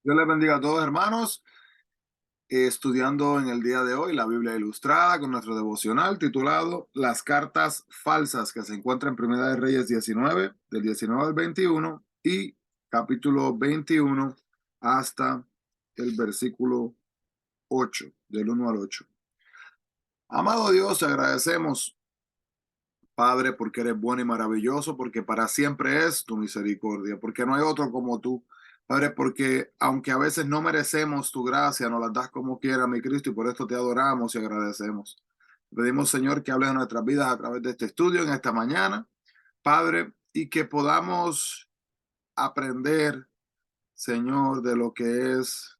Dios les bendiga a todos, hermanos. Estudiando en el día de hoy la Biblia Ilustrada con nuestro devocional titulado Las cartas falsas, que se encuentra en Primera de Reyes 19, del 19 al 21 y capítulo 21 hasta el versículo 8, del 1 al 8. Amado Dios, te agradecemos, Padre, porque eres bueno y maravilloso, porque para siempre es tu misericordia, porque no hay otro como tú. Padre, porque aunque a veces no merecemos tu gracia, nos la das como quiera, mi Cristo, y por esto te adoramos y agradecemos. Pedimos, Señor, que hables de nuestras vidas a través de este estudio en esta mañana, Padre, y que podamos aprender, Señor, de lo que es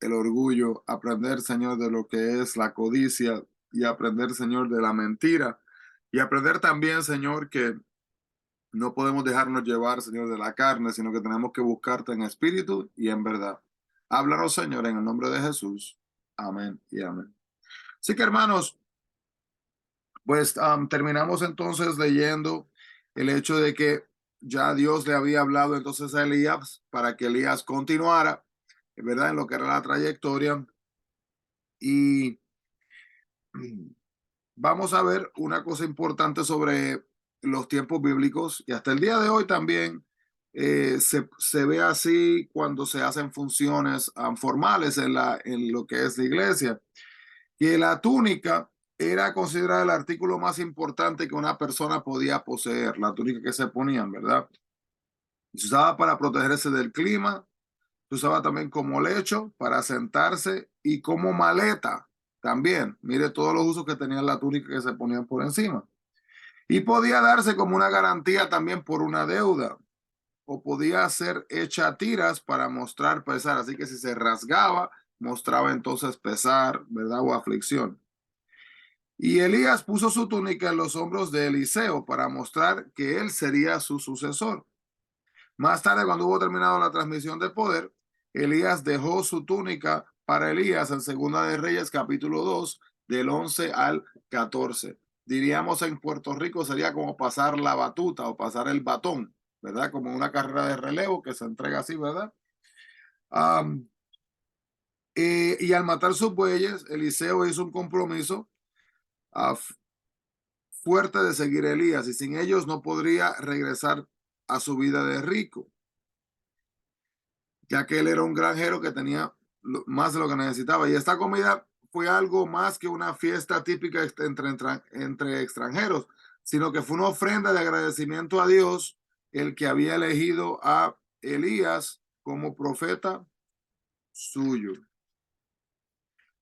el orgullo, aprender, Señor, de lo que es la codicia y aprender, Señor, de la mentira. Y aprender también, Señor, que no podemos dejarnos llevar, Señor, de la carne, sino que tenemos que buscarte en espíritu y en verdad. Háblanos, Señor, en el nombre de Jesús. Amén y amén. Así que, hermanos, pues terminamos entonces leyendo el hecho de que ya Dios le había hablado entonces a Elías para que Elías continuara, ¿verdad? En lo que era la trayectoria. Y vamos a ver una cosa importante sobre los tiempos bíblicos y hasta el día de hoy también se ve así cuando se hacen funciones formales en lo que es la iglesia, que la túnica era considerada el artículo más importante que una persona podía poseer, la túnica que se ponían, ¿verdad? Se usaba para protegerse del clima, se usaba también como lecho para sentarse y como maleta también. Mire todos los usos que tenía la túnica que se ponían por encima. Y podía darse como una garantía también por una deuda o podía ser hecha a tiras para mostrar pesar. Así que si se rasgaba, mostraba entonces pesar, ¿verdad? O aflicción. Y Elías puso su túnica en los hombros de Eliseo para mostrar que él sería su sucesor. Más tarde, cuando hubo terminado la transmisión de poder, Elías dejó su túnica para Elías en Segunda de Reyes, capítulo 2 del 11 al 14. Diríamos en Puerto Rico sería como pasar la batuta o pasar el batón, ¿verdad? Como una carrera de relevo que se entrega así, ¿verdad? Um, y al matar sus bueyes, Eliseo hizo un compromiso uh, fuerte de seguir a Elías y sin ellos no podría regresar a su vida de rico, ya que él era un granjero que tenía más de lo que necesitaba. Y esta comida fue algo más que una fiesta típica entre extranjeros, sino que fue una ofrenda de agradecimiento a Dios, el que había elegido a Elías como profeta suyo.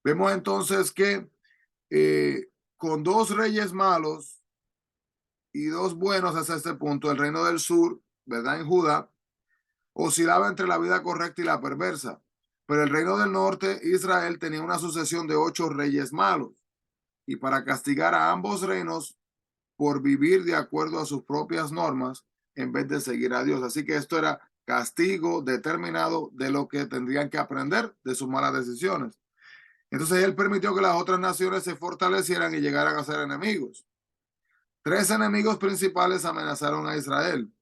Vemos entonces que con dos reyes malos y dos buenos hasta este punto, el reino del sur, ¿verdad? En Judá, oscilaba entre la vida correcta y la perversa. Pero el reino del norte, Israel, tenía una sucesión de 8 reyes malos. Y para castigar a ambos reinos por vivir de acuerdo a sus propias normas en vez de seguir a Dios. Así que esto era castigo determinado de lo que tendrían que aprender de sus malas decisiones. Entonces él permitió que las otras naciones se fortalecieran y llegaran a ser enemigos. 3 enemigos principales amenazaron a Israel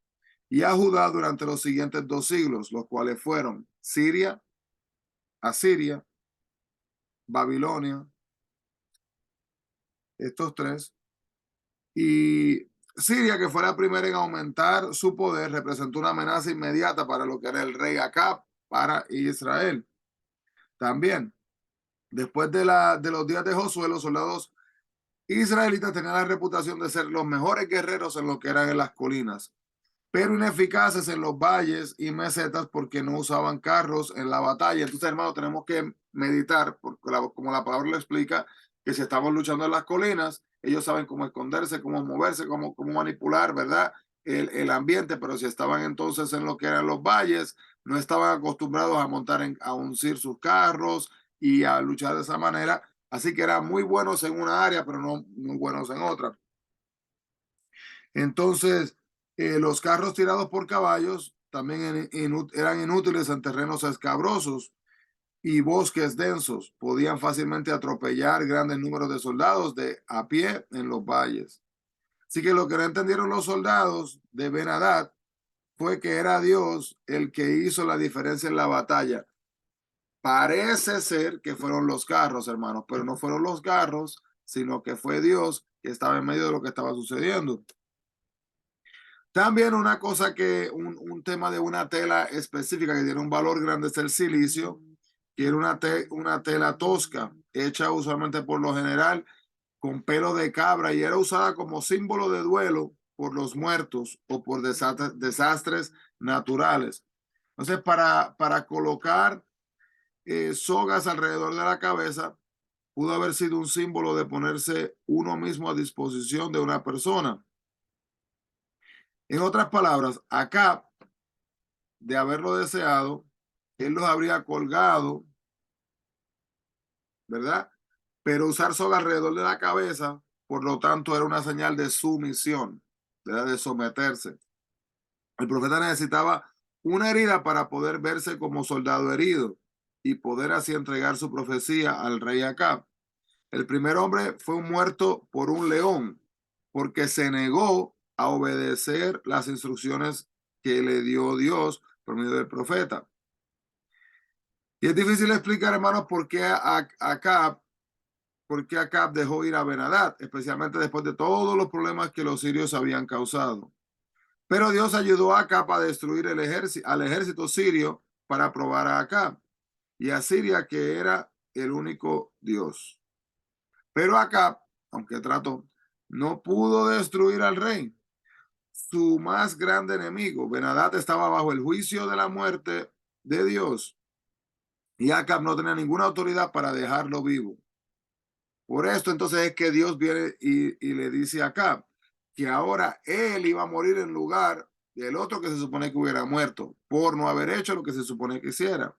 y a Judá durante los siguientes 2 siglos, los cuales fueron Siria, Asiria, Babilonia, estos tres. Y Siria, que fue la primera en aumentar su poder, representó una amenaza inmediata para lo que era el rey Acab, para Israel. También, después de los días de Josué, los soldados israelitas tenían la reputación de ser los mejores guerreros en lo que eran en las colinas, pero ineficaces en los valles y mesetas porque no usaban carros en la batalla. Entonces, hermano, tenemos que meditar, porque como la palabra lo explica, que si estamos luchando en las colinas, ellos saben cómo esconderse, cómo moverse, cómo manipular, ¿verdad? El ambiente, pero si estaban entonces en lo que eran los valles, no estaban acostumbrados a a uncir sus carros y a luchar de esa manera. Así que eran muy buenos en una área, pero no muy buenos en otra. Entonces, los carros tirados por caballos también eran inútiles en terrenos escabrosos y bosques densos. Podían fácilmente atropellar grandes números de soldados de a pie en los valles. Así que lo que no entendieron los soldados de Ben-Hadad fue que era Dios el que hizo la diferencia en la batalla. Parece ser que fueron los carros, hermanos, pero no fueron los carros, sino que fue Dios que estaba en medio de lo que estaba sucediendo. También una cosa que, un tema de una tela específica que tiene un valor grande es el silicio, que era una tela tosca, hecha usualmente por lo general con pelo de cabra y era usada como símbolo de duelo por los muertos o por desastres naturales. Entonces, para colocar sogas alrededor de la cabeza, pudo haber sido un símbolo de ponerse uno mismo a disposición de una persona. En otras palabras, acá, de haberlo deseado, él los habría colgado, ¿verdad? Pero usar soga alrededor de la cabeza, por lo tanto, era una señal de sumisión, ¿verdad? De someterse. El profeta necesitaba una herida para poder verse como soldado herido y poder así entregar su profecía al rey Acab. El primer hombre fue muerto por un león porque se negó a obedecer las instrucciones que le dio Dios por medio del profeta. Y es difícil explicar, hermanos, por qué Acab dejó ir a Ben-Hadad, especialmente después de todos los problemas que los sirios habían causado. Pero Dios ayudó a Acab a destruir al ejército sirio para probar a Acab y a Siria, que era el único Dios. Pero Acab, aunque trató, no pudo destruir al rey, su más grande enemigo. Ben-Hadad estaba bajo el juicio de la muerte de Dios y Acab no tenía ninguna autoridad para dejarlo vivo. Por esto entonces es que Dios viene y le dice a Acab que ahora él iba a morir en lugar del otro que se supone que hubiera muerto por no haber hecho lo que se supone que hiciera.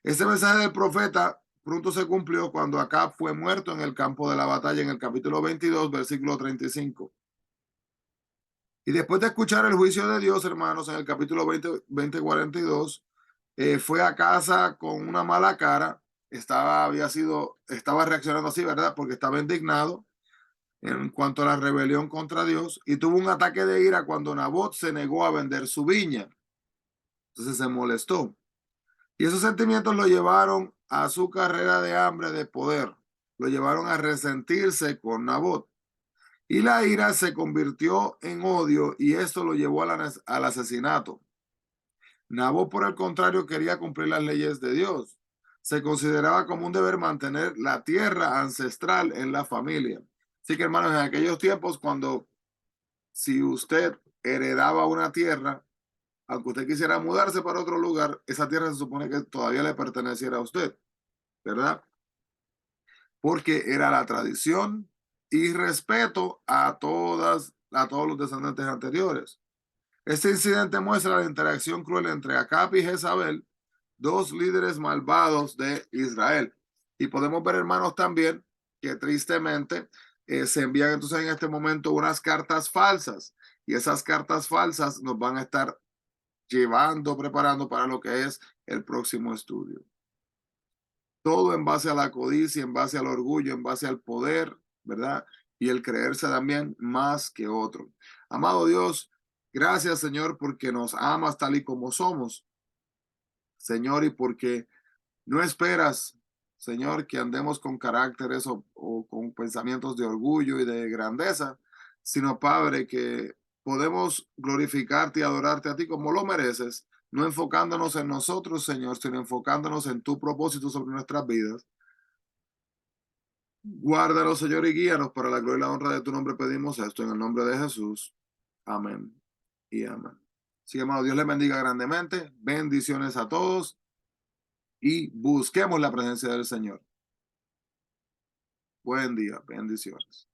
Este mensaje del profeta pronto se cumplió cuando Acab fue muerto en el campo de la batalla en el capítulo 22, versículo 35. Y después de escuchar el juicio de Dios, hermanos, en el capítulo 42, fue a casa con una mala cara, estaba reaccionando así, ¿verdad? Porque estaba indignado en cuanto a la rebelión contra Dios y tuvo un ataque de ira cuando Nabot se negó a vender su viña. Entonces se molestó. Y esos sentimientos lo llevaron a su carrera de hambre de poder. Lo llevaron a resentirse con Nabot. Y la ira se convirtió en odio y esto lo llevó al asesinato. Nabot, por el contrario, quería cumplir las leyes de Dios. Se consideraba como un deber mantener la tierra ancestral en la familia. Así que, hermanos, en aquellos tiempos, si usted heredaba una tierra, aunque usted quisiera mudarse para otro lugar, esa tierra se supone que todavía le perteneciera a usted, ¿verdad? Porque era la tradición y respeto a todos los descendientes anteriores. Este incidente muestra la interacción cruel entre Acab y Jezabel, dos líderes malvados de Israel. Y podemos ver, hermanos, también que tristemente se envían entonces en este momento unas cartas falsas. Y esas cartas falsas nos van a estar preparando para lo que es el próximo estudio. Todo en base a la codicia, en base al orgullo, en base al poder, ¿verdad? Y el creerse también más que otro. Amado Dios, gracias, Señor, porque nos amas tal y como somos, Señor, y porque no esperas, Señor, que andemos con caracteres o con pensamientos de orgullo y de grandeza, sino, Padre, que podemos glorificarte y adorarte a ti como lo mereces, no enfocándonos en nosotros, Señor, sino enfocándonos en tu propósito sobre nuestras vidas. Guárdanos, Señor, y guíanos para la gloria y la honra de tu nombre. Pedimos esto en el nombre de Jesús. Amén y amén. Sí, amado, Dios les bendiga grandemente. Bendiciones a todos y busquemos la presencia del Señor. Buen día, bendiciones.